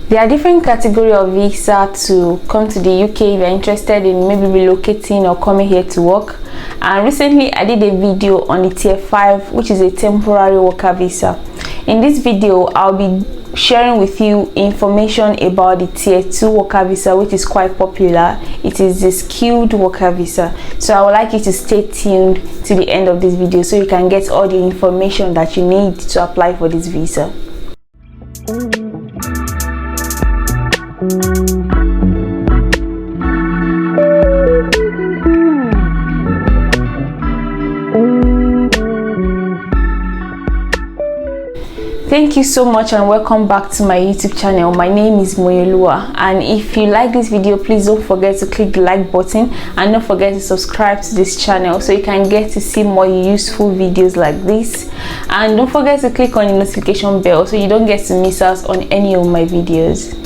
There are different categories of visa to come to the UK if you're interested in maybe relocating or coming here to work. And recently I did a video on the tier 5, which is a temporary worker visa. In this video I'll be sharing with you information about the tier 2 worker visa, which is quite popular. It is a skilled worker visa, so I would like you to stay tuned to the end of this video so you can get all the information that you need to apply for this visa. Thank you so much and welcome back to my YouTube channel. My name is Moyelua, and if you like this video, please don't forget to click the like button and don't forget to subscribe to this channel so you can get to see more useful videos like this. And don't forget to click on the notification bell so you don't get to miss out on any of my videos.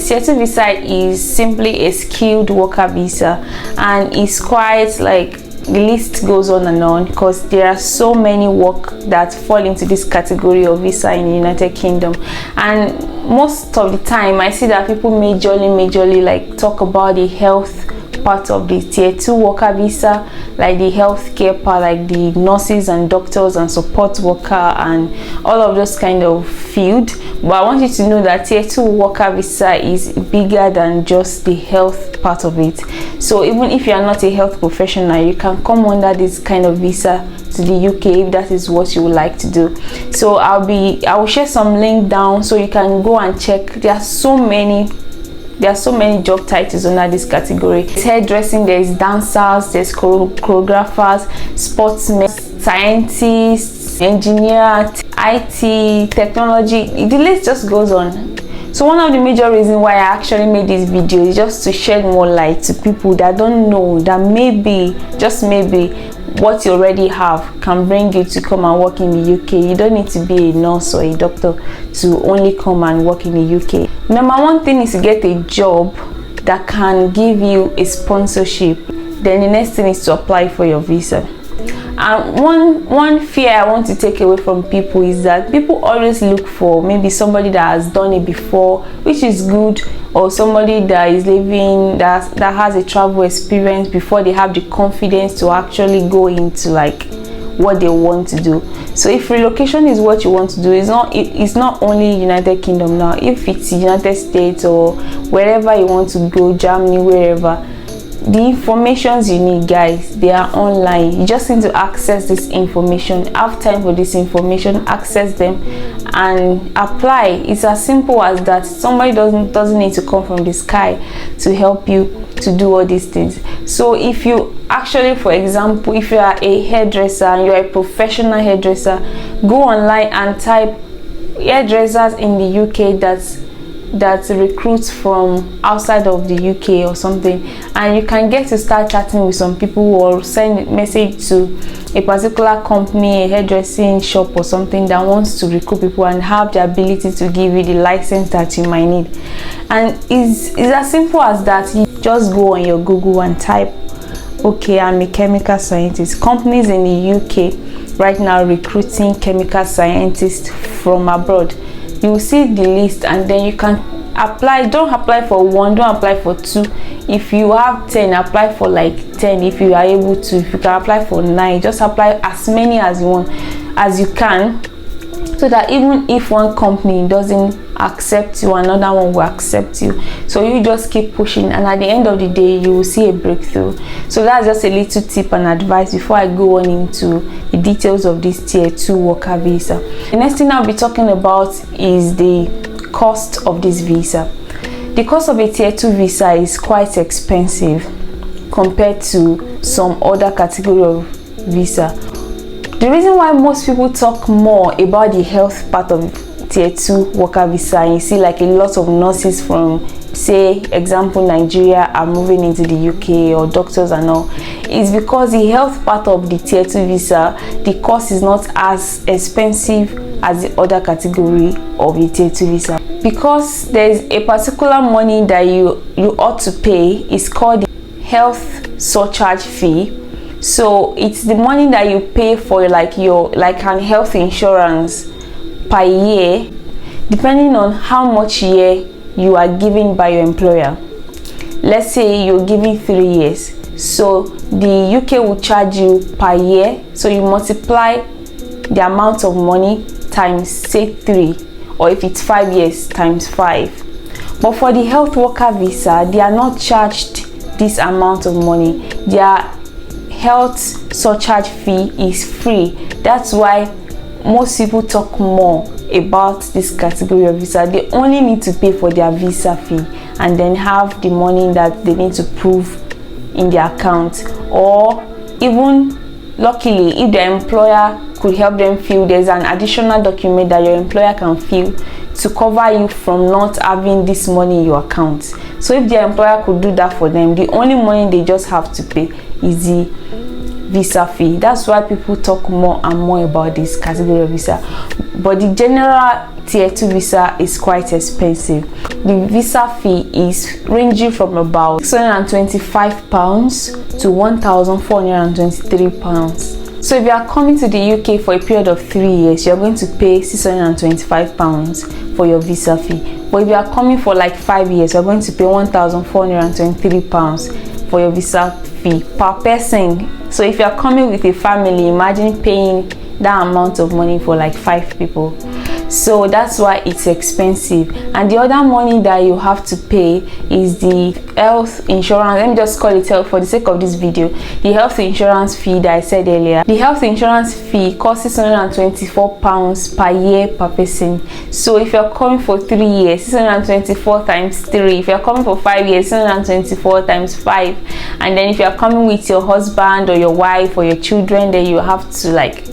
Tier 2 visa is simply a skilled worker visa, and it's quite like the list goes on and on because there are so many work that fall into this category of visa in the United Kingdom. And most of the time I see that people majorly like talk about the health part of the tier 2 worker visa, like the healthcare part, like the nurses and doctors and support worker and all of those kind of field. But I want you to know that tier 2 worker visa is bigger than just the health part of it. So even if you are not a health professional, you can come under this kind of visa to the UK if that is what you would like to do. So I will share some link down so you can go and check. There are so many job titles under this category. There's hairdressing, there's dancers, there's choreographers, sportsmen, scientists, engineers, IT, technology. The list just goes on. So one of the major reasons why I actually made this video is just to shed more light to people that don't know that maybe, just maybe, what you already have can bring you to come and work in the UK. You don't need to be a nurse or a doctor to only come and work in the UK. Number one thing is to get a job that can give you a sponsorship. Then the next thing is to apply for your visa. And one fear I want to take away from people is that people always look for maybe somebody that has done it before, which is good, or somebody that is living that has a travel experience before they have the confidence to actually go into like what they want to do. So if relocation is what you want to do, it's not only United Kingdom now. If it's United States or wherever you want to go, Germany, wherever, the informations you need, guys, they are online. You just need to access this information, have time for this information, access them and apply. It's as simple as that. Somebody doesn't need to come from the sky to help you to do all these things. So if you actually, for example, if you are a hairdresser and you're a professional hairdresser, go online and type hairdressers in the UK that recruits from outside of the UK or something, and you can get to start chatting with some people or send a message to a particular company, a hairdressing shop or something that wants to recruit people and have the ability to give you the license that you might need. And it's as simple as that. You just go on your Google and type, okay, I'm a chemical scientist. Companies in the UK right now recruiting chemical scientists from abroad. You will see the list and then you can apply. Don't apply for one, don't apply for two. If you have 10, apply for like 10 if you are able to. If you can apply for 9, just apply as many as you want, as you can, so that even if one company doesn't accept you, another one will accept you. So you just keep pushing, and at the end of the day you will see a breakthrough. So that's just a little tip and advice before I go on into the details of this tier 2 worker visa. The next thing I'll be talking about is the cost of this visa. The cost of a tier 2 visa is quite expensive compared to some other category of visa. The reason why most people talk more about the health part of tier 2 worker visa, and you see like a lot of nurses from, say, example, Nigeria are moving into the UK, or doctors and all, is because the health part of the tier 2 visa, the cost is not as expensive as the other category of the tier 2 visa, because there's a particular money that you ought to pay. It's called the health surcharge fee. So it's the money that you pay for like an health insurance per year, depending on how much year you are given by your employer. Let's say you're given 3 years, so the UK will charge you per year, so you multiply the amount of money times, say 3, or if it's 5 years, times 5. But for the health worker visa, they are not charged this amount of money. Their health surcharge fee is free. That's why most people talk more about this category of visa. They only need to pay for their visa fee and then have the money that they need to prove in their account, or even luckily, if their employer could help them fill, there's an additional document that your employer can fill to cover you from not having this money in your account. So if their employer could do that for them, the only money they just have to pay is the visa fee. That's why people talk more and more about this category of visa. But the general tier 2 visa is quite expensive. The visa fee is ranging from about £625 to £1,423. So if you are coming to the UK for a period of 3 years, you're going to pay £625 for your visa fee. But if you are coming for like 5 years, you're going to pay £1,423 for your visa fee per person. So if you are coming with a family, imagine paying that amount of money for like 5 people. So that's why it's expensive. And the other money that you have to pay is the health insurance. Let me just call it health for the sake of this video. The health insurance fee that I said earlier. The health insurance fee costs £624 per year per person. So if you're coming for 3 years, 624 times 3. If you're coming for 5 years, 624 times 5. And then if you're coming with your husband or your wife or your children, then you have to like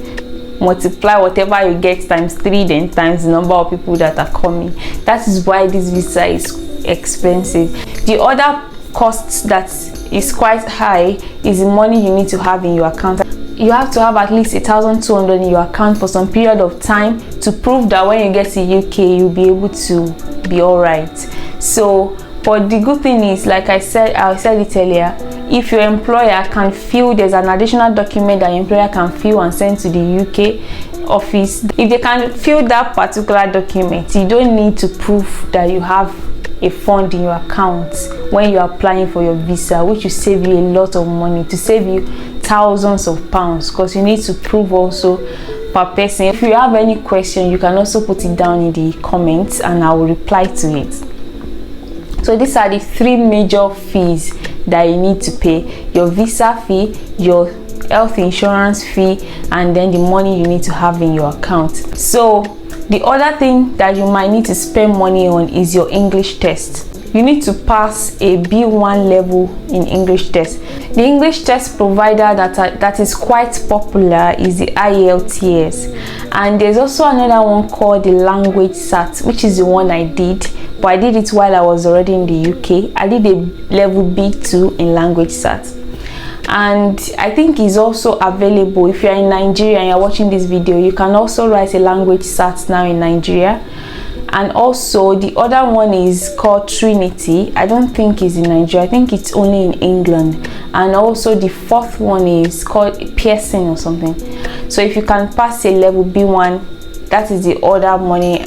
multiply whatever you get times 3, then times the number of people that are coming. That is why this visa is expensive. The other cost that is quite high is the money you need to have in your account. You have to have at least 1,200 in your account for some period of time to prove that when you get to UK, you'll be able to be all right. So, but the good thing is, like I said it earlier, if your employer can fill, there's an additional document that your employer can fill and send to the UK office. If they can fill that particular document, you don't need to prove that you have a fund in your account when you're applying for your visa, which will save you a lot of money, to save you thousands of pounds, because you need to prove also per person. If you have any question, you can also put it down in the comments and I will reply to it. So these are the 3 major fees that you need to pay: your visa fee, your health insurance fee, and then the money you need to have in your account. So the other thing that you might need to spend money on is your English test. You need to pass a B1 level in English test. The English test provider that is quite popular is the IELTS, and there's also another one called the language SAT, which is the one I did, but I did it while I was already in the UK. I did a level B2 in language SAT, and I think it's also available if you're in Nigeria and you're watching this video. You can also write a language SAT now in Nigeria. And also the other one is called Trinity. I don't think it's in Nigeria, I think it's only in England. And also the 4th one is called Pearson or something. So if you can pass a level B1, that is the other money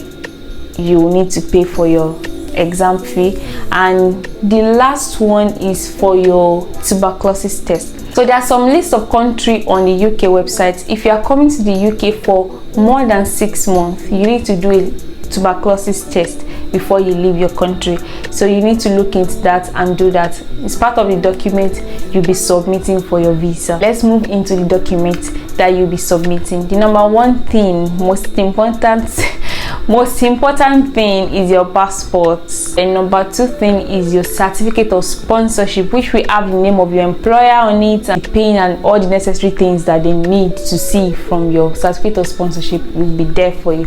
you need to pay for your exam fee. And the last one is for your tuberculosis test. So there are some list of countries on the UK website. If you are coming to the UK for more than 6 months, you need to do a tuberculosis test before you leave your country. So you need to look into that and do that. It's part of the document you'll be submitting for your visa. Let's move into the document that you'll be submitting. The number 1 thing, most important thing is your passport. And number 2 thing is your certificate of sponsorship, which will have the name of your employer on it and pin and all the necessary things that they need to see from your certificate of sponsorship will be there for you,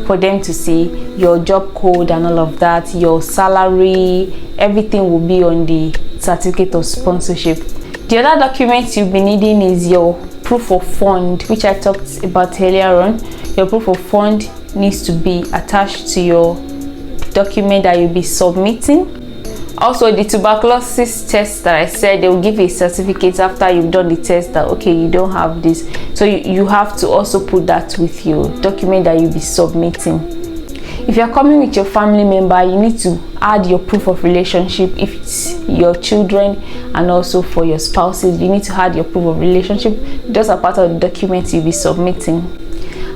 for them to see. Your job code and all of that, your salary, everything will be on the certificate of sponsorship. The other document you'll be needing is your proof of fund, which I talked about earlier on. Your proof of fund needs to be attached to your document that you'll be submitting. Also, the tuberculosis test that I said, they will give you a certificate after you've done the test that okay, you don't have this. So you have to also put that with your document that you'll be submitting. If you're coming with your family member, you need to add your proof of relationship. If it's your children and also for your spouses, you need to add your proof of relationship. Those are part of the documents you'll be submitting.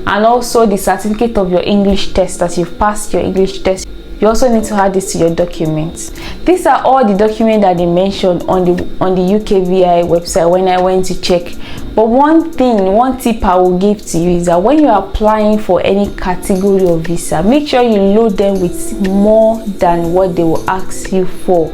And also the certificate of your English test, that you've passed your English test. You also need to add this to your documents. These are all the documents that they mentioned on the UKVI website when I went to check. But one tip I will give to you is that when you're applying for any category of visa, make sure you load them with more than what they will ask you for.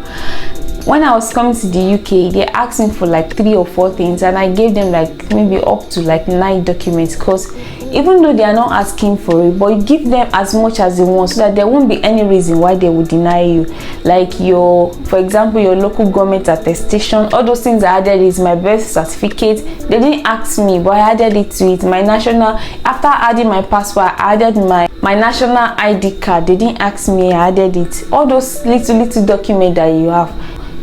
When I was coming to the UK, they asked me for like 3 or 4 things, and I gave them like maybe up to like 9 documents, because even though they are not asking for it, but you give them as much as they want so that there won't be any reason why they would deny you. Like for example, your local government attestation, all those things I added is my birth certificate. They didn't ask me, but I added it to it. My national, after adding my passport, I added my national ID card. They didn't ask me, I added it. All those little documents that you have,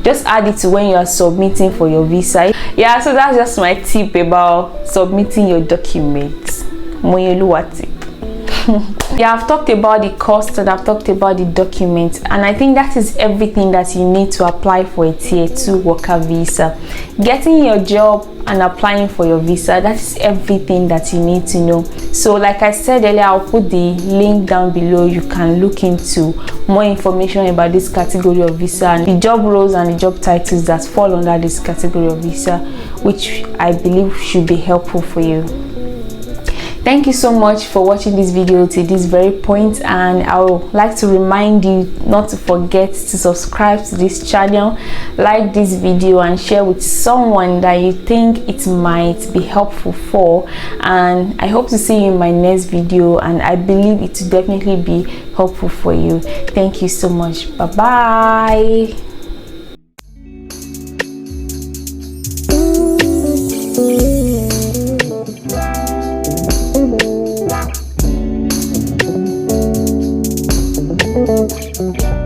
just add it to when you are submitting for your visa. Yeah, so that's just my tip about submitting your documents. Yeah, I've talked about the cost and I've talked about the documents, and I think that is everything that you need to apply for a tier 2 worker visa. Getting your job and applying for your visa, that is everything that you need to know. So like I said earlier, I'll put the link down below. You can look into more information about this category of visa and the job roles and the job titles that fall under this category of visa, which I believe should be helpful for you. Thank you so much for watching this video to this very point, and I would like to remind you not to forget to subscribe to this channel, like this video, and share with someone that you think it might be helpful for. And I hope to see you in my next video, and I believe it will definitely be helpful for you. Thank you so much. Bye bye. Thank you.